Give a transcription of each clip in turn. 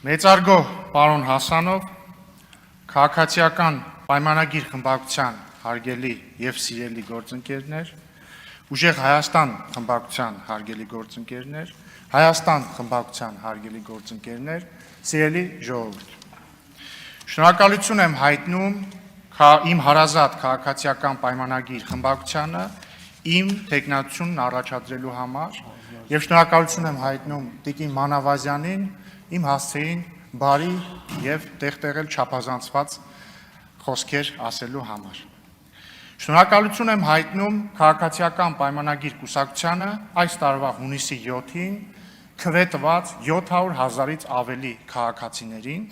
Մեծարգո պարոն Հասանով, քաղաքացիական պայմանագիր խմբակցության հարգելի եւ սիրելի գործընկերներ, Ուժեղ Հայաստան խմբակցության հարգելի գործընկերներ, Հայաստան խմբակցության հարգելի գործընկերներ, սիրելի ժողովուրդ։ Շնորհակալություն եմ հայտնում իմ հարազատ քաղաքացիական պայմանագիր խմբակցությանը իմ թեկնածությունն առաջադրելու համար եւ շնորհակալություն եմ հայտնում Տիկին Մանավազյանին իմ հասցեին բարի եւ տեղտեղել չափազանցված խոսքեր ասելու համար։ Շնորհակալություն եմ հայտնում քաղաքացիական պայմանագիր կուսակցությանը այս տարվա հունիսի 7-ին քվետված 700,000-ից ավելի քաղաքացիներին,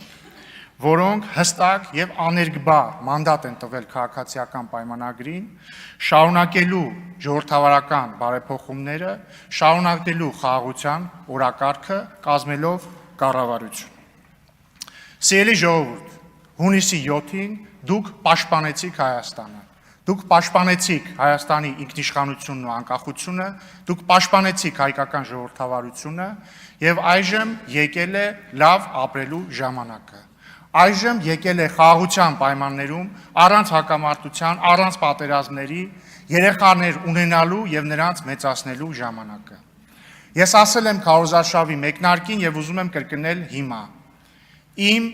որոնք հստակ եւ աներկբա մանդատ են տվել քաղաքացիական պայմանագրին, շարունակելու ժողովրդավարական բարեփոխումները, շարունակելու խաղաղության օրակարգը, կազմելով կառավարություն։ Սիրելի ժողովուրդ, հունիսի 7-ին դուք պաշտպանեցիք Հայաստանը, դուք պաշտպանեցիք Հայաստանի ինքնիշխանությունն ու անկախությունը, դուք պաշտպանեցիք հայկական ժողովրդավարությունը եւ այժմ եկել է լավ ապրելու ժամանակը։ Այժմ եկել է խաղաղության պայմաններում, առանց հակամարտության, առանց պատերազմների, երեխաներ ունենալու եւ նրանց մեծացնելու ժամանակը։ Ես ասել եմ քարոզարշավի մեկնարկին եւ ուզում եմ կրկնել հիմա։ Իմ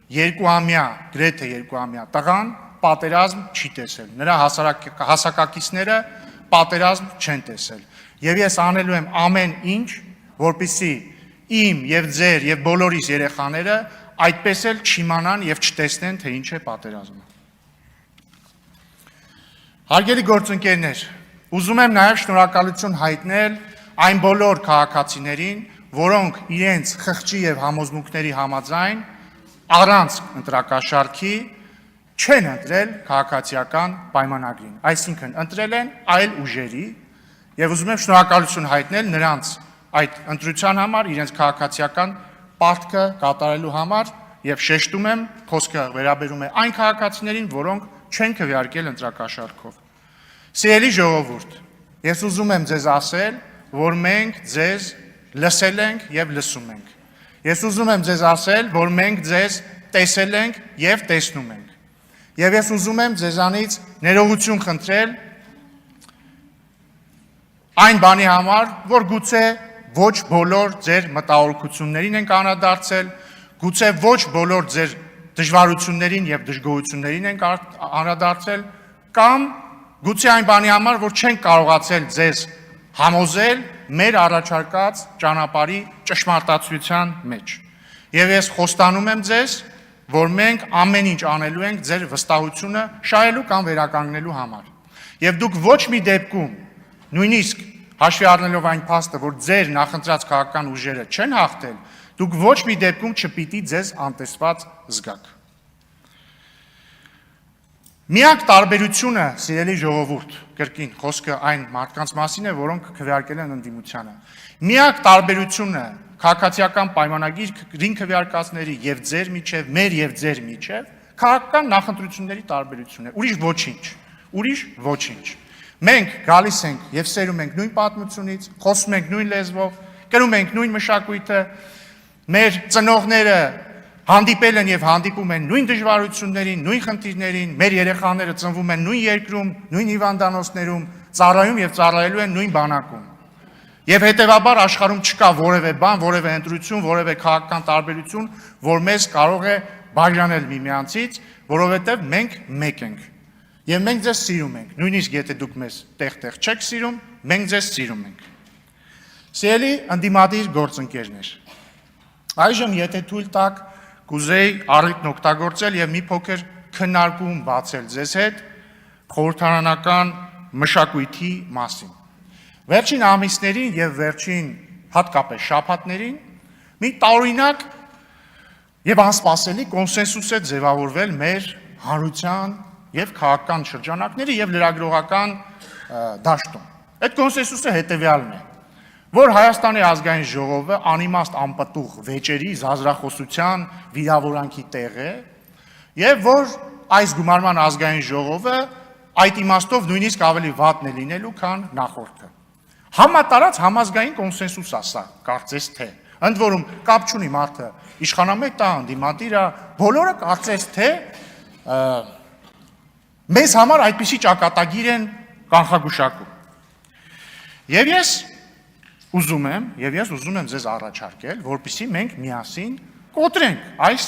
գրեթե երկուամյա տղան պատերազմ չի տեսել։ Նրա հասակակիցները պատերազմ չեն տեսել։ Եվ ես անելու եմ ամեն ինչ, որպեսզի իմ եւ ձեր եւ բոլորիս երեխաները այդպես էլ չիմանան եւ չտեսնեն, թե ինչ է պատերազմը։ Հարգելի գործընկերներ, ուզում եմ նաեւ շնորհակալություն հայտնել այն բոլոր քաղաքացիներին, որոնք իրենց խղճի եւ համոզմունքների համաձայն առանց ընտրակաշառքի չեն ընտրել քաղաքացիական պայմանագրին, այսինքն ընտրել են այլ ուժերի եւ ուզում եմ շնորհակալություն հայտնել նրանց այդ ընտրության համար, իրենց քաղաքացիական պարտքը կատարելու համար եւ շեշտում եմ, խոսքը վերաբերում է այն քաղաքացիներին, որոնք չեն քվեարկել ընտրակաշառքով։ Սիրելի ժողովուրդ, ես ուզում եմ ձեզ ասել, որ մենք ձեզ լսել ենք եւ լսում ենք։ Ես ուզում եմ ձեզ ասել, որ մենք ձեզ տեսել ենք եւ տեսնում ենք։ Եվ ես ուզում եմ ձեզանից ներողություն խնդրել այն բանի համար, որ գուցե ոչ բոլոր ձեր մտահոգություններին ենք անդրադարձել, գուցե ոչ բոլոր ձեր դժվարություններին եւ դժգոհություններին ենք անդրադարձել, կամ գուցե այն բանի համար, որ չենք կարողացել ձեզ համոզել մեր առաջարկած ճանապարհի ճշմարտացիության մեջ։ Եվ ես խոստանում եմ ձեզ, որ մենք ամեն ինչ անելու ենք ձեր վստահությունը շահելու կամ վերականգնելու համար։ Եվ դուք ոչ մի դեպքում, նույնիսկ հաշվի առնելով այն փաստը, որ ձեր նախընտրած քաղաքական ուժերը չեն հաղթել, դուք ոչ մի դեպքում չպիտի ձեզ անտեսված զգաք։ Միակ տարբերությունը, սիրելի ժողովուրդ, կրկին խոսքը այն մարդկանց մասին է, որոնք քվեարկել են ընդդիմությանը։ Միակ տարբերությունը քաղաքացիական պայմանագրին քվեարկածների եւ ձեր միջև, մեր եւ ձեր միջև քաղաքական նախընտրությունների տարբերությունն է։ Ուրիշ ոչինչ։ Մենք գալիս ենք եւ սերում ենք նույն պատմությունից, խոսում ենք նույն լեզվով, կրում ենք նույն մշակույթը, մեր ծնողները հանդիպել են եւ հանդիպում են նույն դժվարություններին, նույն խնդիրներին, մեր երեխաները ծնվում են նույն երկրում, նույն հիվանդանոցներում, ծառայում եւ ծառայելու են նույն բանակում։ Եվ հետեւաբար աշխարհում չկա որևէ բան, որևէ ընտրություն, որևէ քաղաքական տարբերություն, որ մեզ կարող է բաժանել միմյանցից, որովհետեւ մենք մեկ ենք։ Եվ մենք ձեզ սիրում ենք, նույնիսկ եթե դուք մեզ տեղ-տեղ չեք սիրում, մենք ձեզ սիրում ենք։ Սիրելի ընդդիմադիր գործընկերներ, այժմ եթե թույլ տաք, կուզեի առիթն օգտագործել եւ մի փոքր քննարկում բացել ձեզ հետ խորհրդարանական մշակույթի մասին։ Վերջին ամիսներին եւ վերջին հատկապես շաբաթներին մի տարօրինակ եւ անսպասելի կոնսենսուս է ձևավորվել մեր հանրության եւ քաղաքական շրջանակների եւ լրագրողական դաշտում։ Այդ կոնսենսուսը հետեւյալն է, որ Հայաստանի ազգային ժողովը անիմաստ անպտուղ վեճերի, զազրախոսության, վիրավորանքի տեղ է եւ որ այս գումարման ազգային ժողովը այդ իմաստով նույնիսկ ավելի վատն է լինելու, քան նախորդը։ Համատարած համազգային կոնսենսուս է սա, կարծես թե, Ընդ որում կապ չունի մարդը իշխանամետ տա ընդդիմադիր է, բոլորը կարծես թե մեզ համար այդպիսի ճակատագիր են կանխագուշակում։ Եվ ես ուզում եմ ձեզ առաջարկել, որպեսզի մենք միասին կոտրենք այս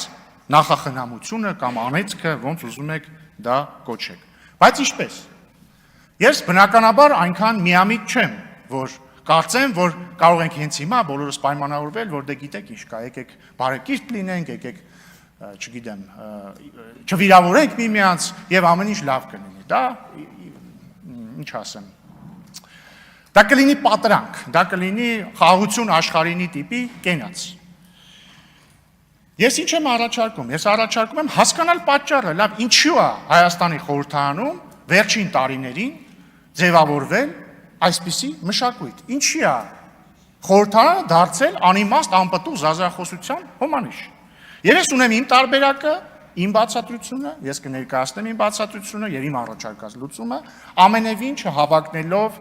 նախախնամությունը կամ անեծքը, ոնց ուզում եք դա կոչեք։ Բայց ինչպես։ Ես բնականաբար այնքան միամիտ չեմ, որ կարծեմ, որ կարող ենք հենց հիմա բոլորս պայմանավորվել, որ դե գիտեք ինչ կա, եկեք բարեկիրթ լինենք, եկեք, չգիտեմ, չվիրավորենք միմյանց եւ ամեն ինչ լավ կլինի։ Դա ինչ ասեմ։ Դա կլինի պատրանք, դա կլինի խաղաղություն աշխարհինի տիպի կենաց։ Ես ինչ եմ առաջարկում։ Ես առաջարկում եմ հասկանալ պատճառը, լավ, ինչու է Հայաստանի խորհրդարանում վերջին տարիներին ձևավորվել այսպիսի մշակույթ։ Ինչի է խորհրդարանը դարձել անիմաստ անպտուղ զազրախոսության հոմանիշ։ Եվ ես ունեմ իմ տարբերակը, իմ բացատրությունը, ես կներկայացնեմ իմ բացատրությունը եւ իմ առաջարկած լուծումը, ամենևին չհավակնելով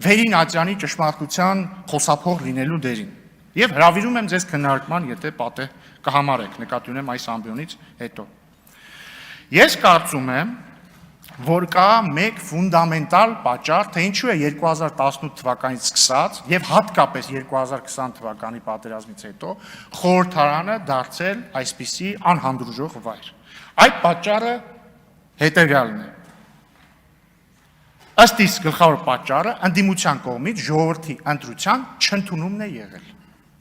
Վերին Ատյանի ճշմարտության խոսափող լինելու դերին։ Եվ հրավիրում եմ ձեզ քննարկման, եթե պատեհ կհամարեք, նկատի ունեմ այս ամբիոնից հետո։ Ես կարծում եմ, որ կա մեկ ֆունդամենտալ պատճառ, թե ինչու է 2018 թվականից սկսած եւ հատկապես 2020 թվականի պատերազմից հետո խորհրդարանը դարձել այսպիսի անհանդուրժող վայր։ Այդ պատճառը հետեւյալն է։ Ըստ իս գլխավոր պատճառը ընդդիմության կողմից ժողովրդի ընտրության չընդունումն է եղել։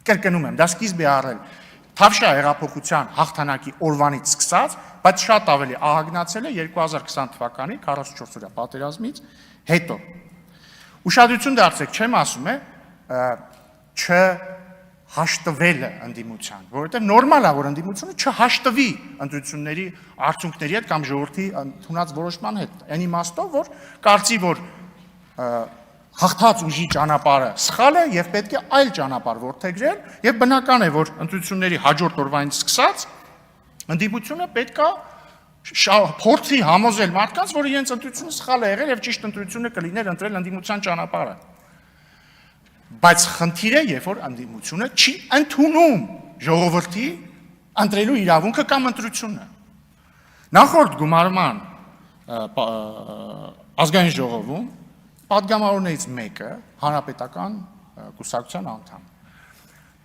Կրկնում եմ, դա սկիզբ է առել Թավշյա հեղափոխության հաղթանակի օրվանից սկսած, բայց շատ ավելի ահագնացել է 2020 թվականի 44-օրյա պատերազմից հետո։ Ուշադրություն դարձեք, չեմ ասում է չհաշտվելը ընդդիմության, որովհետև նորմալ է, որ ընդդիմությունը չհաշտվի ընտրությունների արդյունքների հետ կամ ժողովրդի ընդունած որոշման հետ։ Այն իմաստով, որ կարծի, որ հաղթած ուժի ճանապարհը սխալ է եւ պետք է այլ ճանապարհ որդեգրել եւ բնական է, որ ընտրությունների հաջորդ օրվանից սկսած ընդդիմությունը պետք է փորձի համոզել մարդկանց, որ իրենց ընտրությունը սխալ է եղել եւ ճիշտ ընտրությունը կլիներ ընտրել ընդդիմության ճանապարհը։ Բայց խնդիրը, երբ որ ընդդիմությունը չի ընդունում ժողովրդի ընտրելու իրավունքը կամ ընտրությունը։ Նախորդ գումարման ազգային ժողովում պատգամավորներից մեկը հանրապետական կուսակցության անդամ։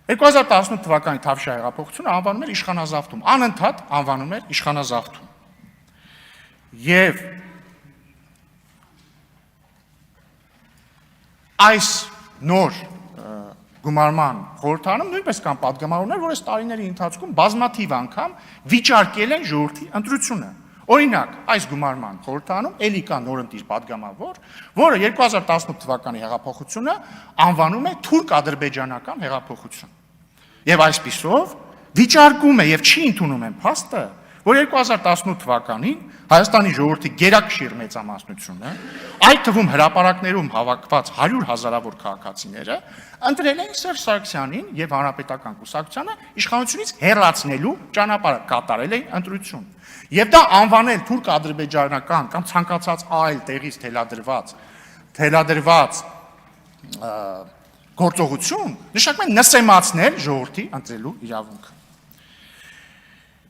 2018 թվականի Թավշյա հեղափոխությունը անվանում էր իշխանազավթում, անընդհատ անվանում էր իշխանազավթում։ Եվ այս նոր գումարման խորհրդարանում նույնպես կան պատգամավորներ, որ այս տարիների ընթացքում բազմաթիվ անգամ վիճարկել են ժողովրդի ընտրությունը։ Օրինակ, այս գումարման խորհրդարանում էլի կա նորընտիր պատգամավոր, որը 2018 թվականի հեղափոխությունը անվանում է թուրք-ադրբեջանական հեղափոխություն։ Եվ այսպիսով վիճարկում է եւ չի ընդունում են փաստը, որ 2018 թվականին Հայաստանի ժողովրդի գերակշիռ մեծամասնությունը, այդ թվում հրապարակներում հավաքված 100 հազարավոր քաղաքացիները ընտրել են Սերժ Սարգսյանին եւ հանրապետական կուսակցությանը իշխանությունից հեռացնելու ճանապարհը, կատարել են ընտրություն։ Եվ դա անվանել թուրք-ադրբեջանական կամ ցանկացած այլ տեղից թելադրված գործողություն, նշանակում է նսեմացնել ժողովրդի ընտրելու իրավունքը։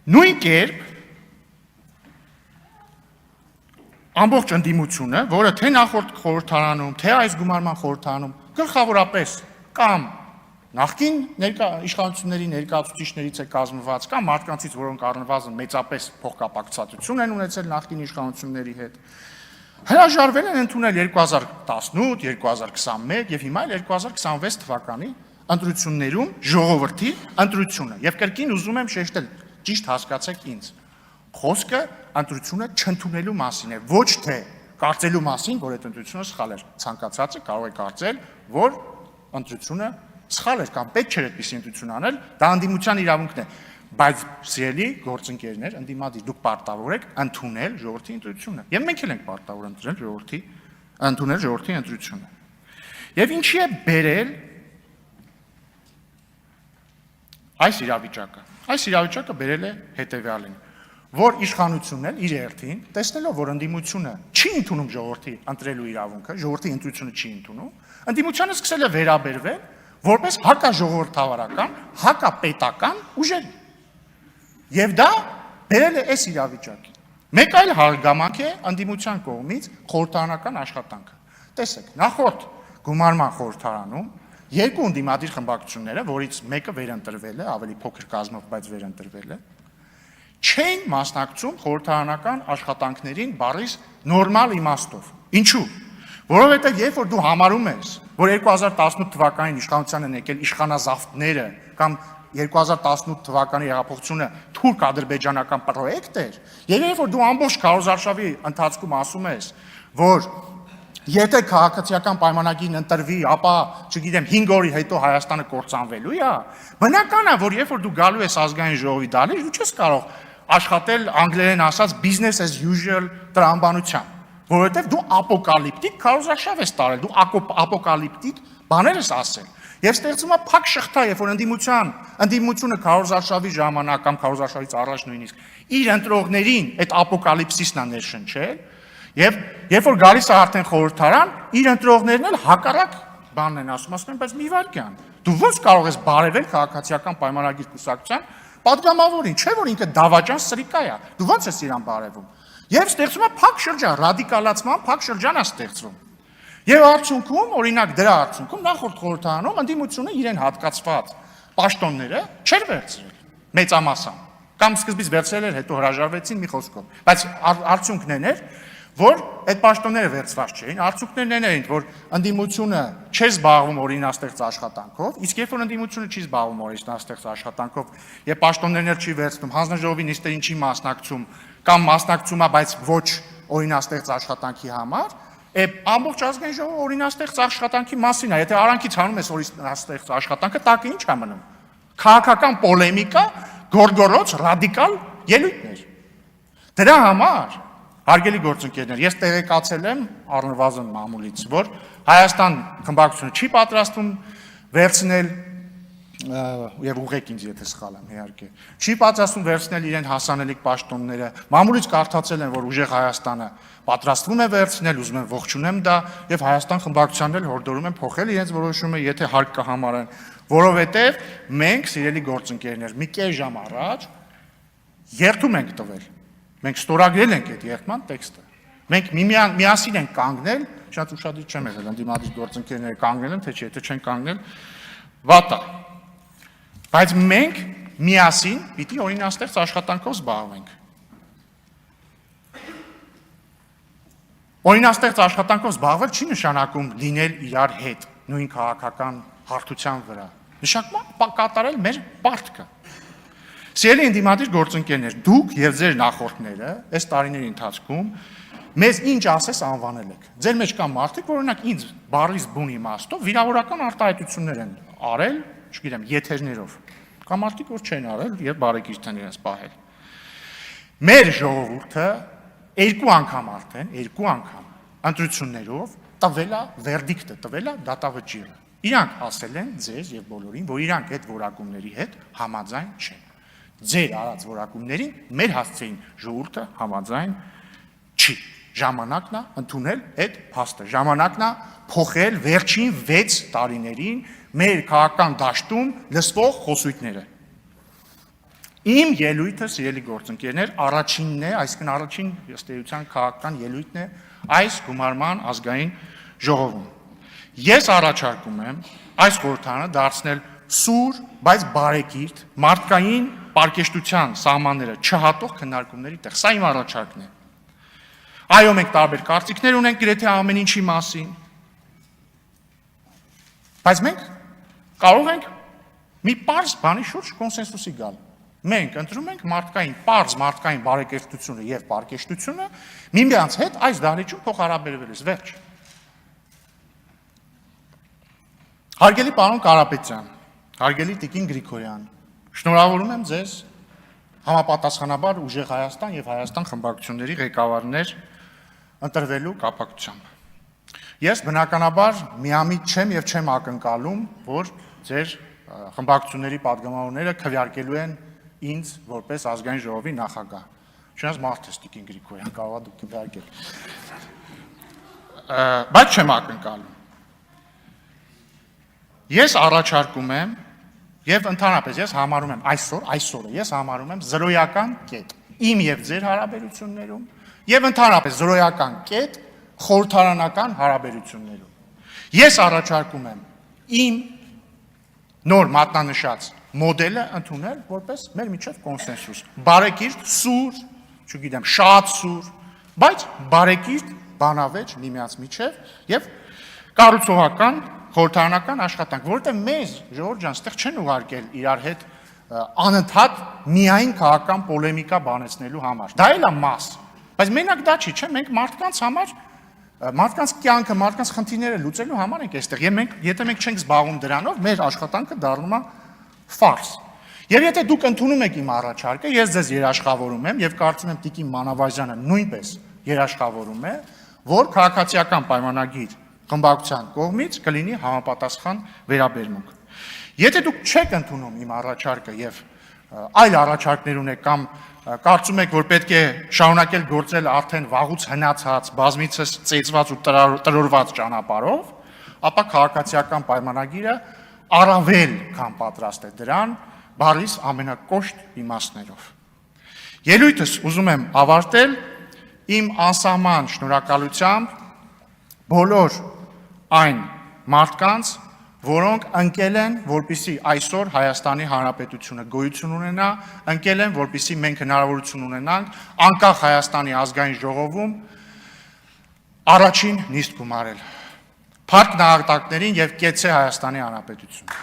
Նույն կերպ ամբողջ ընդդիմությունը, որը թե նախորդ խորհրդարանում, թե այս գումարման խորհրդարանում գլխավորապես կամ նախկին իշխանությունների ներկայացուցիչներից է կազմված, կամ մարդկանցից, որոնք առնվազն մեծապես փոխկապակցություն են ունեցել նախկին իշխանությունների հետ, հրաժարվել են ընդունել 2018, 2021 եւ հիմա 2026 թվականի ընտրություններում ժողովրդի ընտրությունը։ Եվ կրկին ուզում եմ շեշտել, ճիշտ հասկացեք ինձ, խոսքը ընտրությունը չընդունելու մասին է, ոչ թե կարծելու մասին, որ այդ ընտրությունը սխալ էր։ Ցանկացածը կարող է կարծել, որ ընտրությունը սխալ էր կամ պետք չէր այդպիսի ընտրություն անել, դա ընդդիմության իրավունքն է, բայց սիրելի գործընկերներ, ընդդիմադիր, դուք պարտավոր եք ընդունել ժողովրդի ընտրությունը։ Եվ մենք էլ ենք պարտավոր ընդունել ժողովրդի ընտրությունը։ Եվ ինչի է բերել այս իրավիճակը։ Այս իրավիճակը բերել է հետևյալին, որ իշխանությունն էլ իր հերթին, տեսնելով, որ ընդդիմությունը չի ընդունում ժողովրդի ընտրելու իրավունքը, ժողովրդի ընտրությունը չի ընդունում, ընդդիմությանը սկսել է վերաբերվել որպես հակաժողովրդավարական, հակապետական ուժեր։ Եվ դա բերել է այս իրավիճակին։ Մեկ այլ հարգամանք է ընդդիմության կողմից խորհրդարանական աշխատանքը։ Տեսեք, նախորդ գումարման խորհրդարանում երկու ընդդիմադիր խմբակցությունները, որից մեկը վերընտրվել է, ավելի փոքր կազմով, բայց վերընտրվել է, չեն մասնակցում խորհրդարանական աշխատանքներին բառից նորմալ իմաստով։ Ինչու՞։ Որովհետև երբ որ դու համարում ես, որ 2018 թվականին իշխանության են եկել իշխանազավթները կամ 2018 թվականի հեղափոխությունը թուրք-ադրբեջանական պրոյեկտ էր, եւ երբ որ դու ամբողջ քարոզարշավի ընթացքում ասում ես, որ եթե քաղաքացիական պայմանագիրն ընտրվի, ապա, չգիտեմ, 5 օրի հետո Հայաստանը կործանվելու է, բնական է, որ երբ որ դու գալու ես ազգային ժողովի դալի, դու չես կարող աշխատել անգլերեն ասած business as usual տրամաբանությամբ, որովհետև դու ապոկալիպտիկ քարոզարշավ ես տարել, դու ապոկալիպտիկ բաներ ես ասել։ Եվ ստեղծում է փակ շղթա, երբ որ ընդդիմությունը քարոզարշավի ժամանակ կամ քարոզարշավից առաջ նույնիսկ իր ընտրողներին այդ ապոկալիպսիսն է ներշնչել, եւ երբ որ գալիս է արդեն խորհրդարան, իր ընտրողներն էլ հակառակ բանն են ասում են, բայց մի վարքյան, դու ո՞նց կարող ես բարևել քաղաքացիական պայմանագիր կուսակցության պատգամավորին, չէ՞ որ ինքը դավաճան սրիկա է, դու ո՞նց ես իրան բարևում։ Եվ ստեղծում է փակ շրջան, ռադիկալացման փակ շրջան է ստեղծվում։ Եվ արդյունքում, օրինակ դրա արդյունքում նախորդ խորհրդարանում ընդդիմությունը իրեն հատկացված պաշտոնները չէր վերցրել մեծամասամբ, կամ սկզբից վերցրել էր, հետո հրաժարվեցին մի խոսքով, բայց արդյունքն էր, որ այդ պաշտոնները վերցված չէին, արդյունքներն էին, որ ընդդիմությունը չէր զբաղվում օրինաստեղծ աշխատանքով, իսկ երբ որ ընդդիմությունը չի զբաղվում օրինաստեղծ աշխատանքով եւ պաշտոններն չի վերցնում, հանձնաժողովի նիստերին չի մասնակցում կամ մասնակցում է, բայց ոչ օրինաստեղծ աշխատանքի համար, ամբողջ ազգային ժողովը օրինաստեղծ աշխատանքի մասին է, եթե արանքից հանում ես օրինաստեղծ աշխատանքը, տակը ինչ է մնում։ Քաղաքական պոլեմիկա, գորգորոց, ռադիկալ ելույթներ։ Դրա համար հարգելի գործընկերներ, ես տեղեկացել եմ առնվազն մամուլից, որ Հայաստան խմբակցությունը չի պատրաստվում վերցնել եւ ուղղեք ինձ եթե սխալ եմ իհարկե, չի պատրաստվում վերցնել իրեն հասանելիք պաշտոնները, մամուլից կարդացել են, որ ուժեղ Հայաստանը պատրաստվում է վերցնել, ուզում են ողջունեմ դա եւ Հայաստան խմբակցությանն էլ հորդորում են փոխել իրենց որոշումը, եթե հարկ կհամարեն, որովհետեւ մենք, սիրելի գործընկերներ, մի կես ժամ առաջ երթում ենք տվել։ Մենք ստորագրել ենք այդ երթման տեքստը։ Մենք միասին ենք կանգնել, շատ ուշադիր չեմ եղել, ընդդիմադիր գործընկերները կանգնել են, թե չէ, եթե չեն կանգնել, վատ է։ Բայց մենք միասին պիտի օրինաստեղծ աշխատանքով զբաղվենք։ Օրինաստեղծ աշխատանքով զբաղվել չի նշանակում լինել իրար հետ, նույն քաղաքական հարթության վրա։ Նշանակում է կատարել մեր պարտքը։ Սիրելի ընդդիմադիր գործընկերներ, դուք եւ ձեր նախորդները այս տարիների ընթացքում մեզ ինչ ասես անվանել եք։ Ձեր մեջ կան մարդիկ, որ օրինակ ինձ բառից բուն իմաստով վիրավորական արտահայտություններ են արել, չգիտեմ, եթերներով։ Կամ մարդիկ, որ չեն արել եւ բարեկիրթ են իրենց պահել։ Մեր ժողովուրդը երկու անգամ ընտրություններով տվել է վերդիկտը, տվել է դատավճիռը։ Իրանք ասել են ձեզ եւ բոլորին, որ իրանք այդ որակումների հետ համաձայն չեն։ Ձեր արած որակումներին մեր հասցեին ժողովուրդը համաձայն չի։ Ժամանակն է ընդունել այդ փաստը։ Ժամանակն է փոխել վերջին 6 տարիներին մեր քաղաքական դաշտում լսվող խոսույթները։ Իմ ելույթը, սիրելի գործընկերներ, առաջինն է, այսինքն առաջին ըստ էության քաղաքական ելույթն է այս գումարման ազգային ժողովում։ Ես առաջարկում եմ այս խորհրդարանը դարձնել սուր, բայց բարեկիրթ, մարդկային պարկեշտության սահմանները չհատող քննարկումների տեղ։ Սա իմ առաջարկն է։ Այո, մենք տարբեր կարծիքներ ունենք գրեթե ամեն ինչի մասին, բայց մենք կարող ենք մի պարզ բանի շուրջ կոնսենսուսի գալ։ Մենք ընտրում ենք պարզ մարդկային բարեկերտությունը եւ պարկեշտությունը միմյանց հետ այս դահլիճում փոխհարաբերվելիս, վերջ։ Հարգելի պարոն Կարապետյան, հարգելի տիկին Գրիգորյան, շնորհավորում եմ ձեզ համապատասխանաբար ուժեղ Հայաստան եւ Հայաստան խմբակցությունների ղեկավարներ ընտրվելու կապակցությամբ։ Ես բնականաբար միամիտ չեմ եւ չեմ ակնկալում, որ ձեր խմբակցությունների падգամավորները քվեարկելու են ինձ որպես ազգային ժողովի նախագահ։ Չնայած մարդ է տիկին Գրիգորյան, կարող է դուք քվեարկեք։ Բայց չեմ ակնկալում։ Ես առաջարկում եմ եւ ընդհանրապես ես համարում եմ այսօրը ես համարում եմ զրոյական կետ իմ եւ ձեր հարաբերություններում եւ ընդհանրապես զրոյական կետ խորհրդարանական հարաբերություններում։ Ես առաջարկում եմ իմ նոր մատնանշած մոդելը ընդունել որպես մեր միջև կոնսենսուս։ Բարեկիրթ, սուր, չգիտեմ, շատ սուր, բայց բարեկիրթ բանավեճ միմյանց միջև եւ կառուցողական խորհրդարանական աշխատանք, որովհետեւ մեզ Ժողովուրդ ջան, այստեղ չեն ուղարկել իրար հետ անընդհատ միայն քաղաքական պոլեմիկա բանեցնելու համար։ Դա էլ է մաս, բայց մենակ դա չի, չէ՞, մենք մարդկանց համար մարդկանց կյանքը, մարդկանց խնդիրները լուծելու համար ենք այստեղ։ Եվ մենք, եթե մենք չենք զբաղվում դրանով, մեր աշխատանքը դառնում է ֆարս։ Եվ եթե դուք ընդունում եք իմ առաջարկը, ես ձեզ երաշխավորում եմ եւ կարծում եմ Տիկին Մանավազյանը նույնպես երաշխավորում է, որ քաղաքացիական պայմանագիր խմբակցության կողմից կլինի համապատասխան վերաբերմունք։ Եթե դուք չեք ընդունում իմ առաջարկը եւ այլ առաջարկներ ունեք կամ կարծում եք, որ պետք է շարունակել գործել արդեն վաղուց հնացած, բազմիցս ծեծված ու տրորված ճանապարհով, ապա քաղաքացիական պայմանագիրը առավել քան պատրաստ է դրան բառիս ամենակոշտ իմաստներով։ Ելույթս ուզում եմ ավարտել իմ անսահման շնորհակալությամբ բոլոր այն մարդկանց, որոնք ընկել են, որպեսզի այսօր Հայաստանի Հանրապետությունը գոյություն ունենա, ընկել են, որպեսզի մենք հնարավորություն ունենանք անկախ Հայաստանի ազգային ժողովում առաջին նիստ գումարել։ Փառք նահատակներին եւ կեցե Հայաստանի Հանրապետություն։